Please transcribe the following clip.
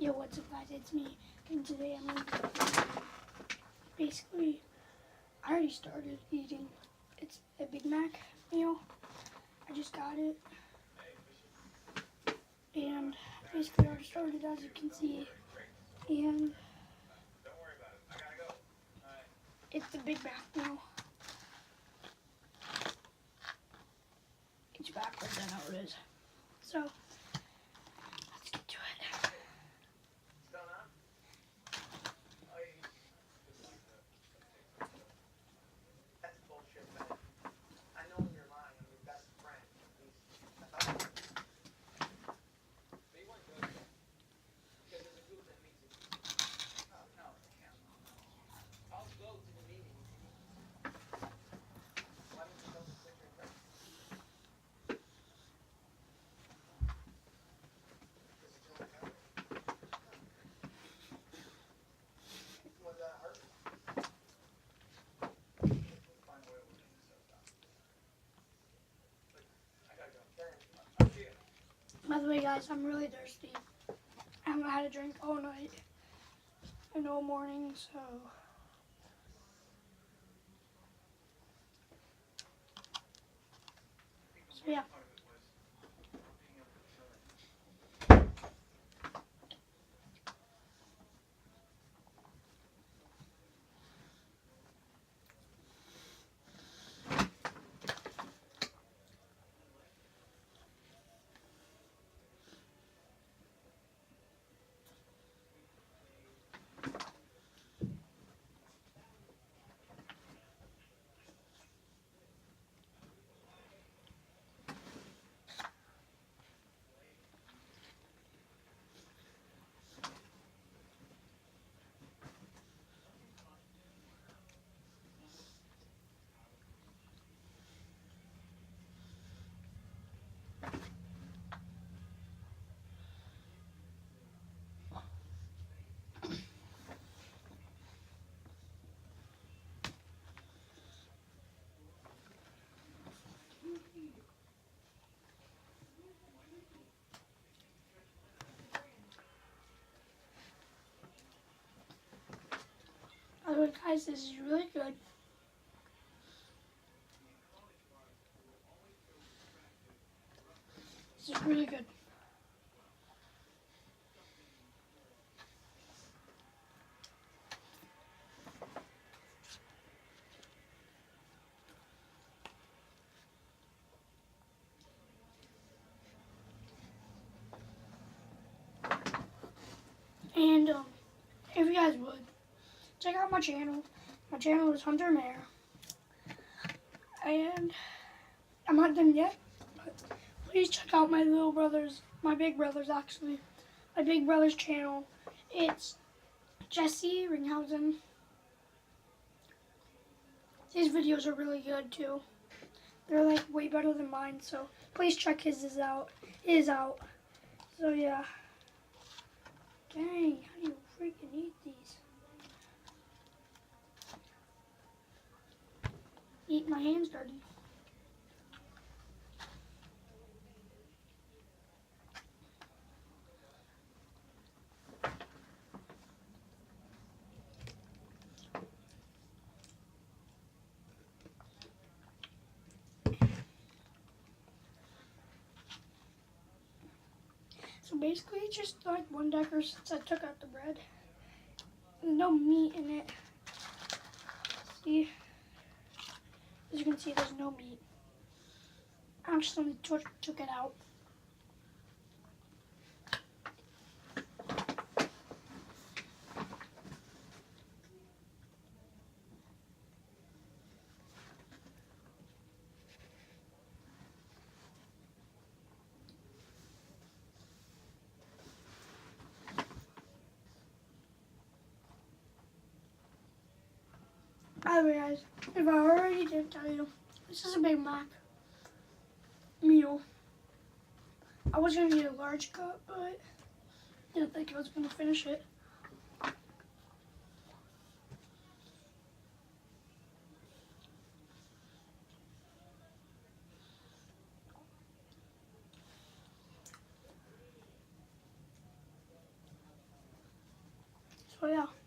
Yo, what's up guys, it's me, and today I'm going to basically, I already started eating. It's a Big Mac meal. I just got it, and basically I already started, as you can see, and it's a Big Mac meal. It's backwards, I know it is. So, let's get to it. By the way guys, I'm really thirsty. I haven't had a drink all night and all morning, so yeah. By the way guys, this is really good. This is really good. And if you guys would, check out my channel. My channel is Hunter Mayer. And I'm not done yet, but please check out my little brother's, my big brother's actually, my big brother's channel. It's Jesse Ringhausen. His videos are really good too. They're like way better than mine, so please check his out. So yeah. Dang, how do you freaking eat these? Eat my hands dirty. So basically it's just like one decker since I took out the bread. There's no meat in it. See? As you can see, there's no meat. I accidentally took it out. By the way guys, if I already didn't tell you, this is a Big Mac meal. I was going to get a large cup, but didn't think I was going to finish it. So yeah.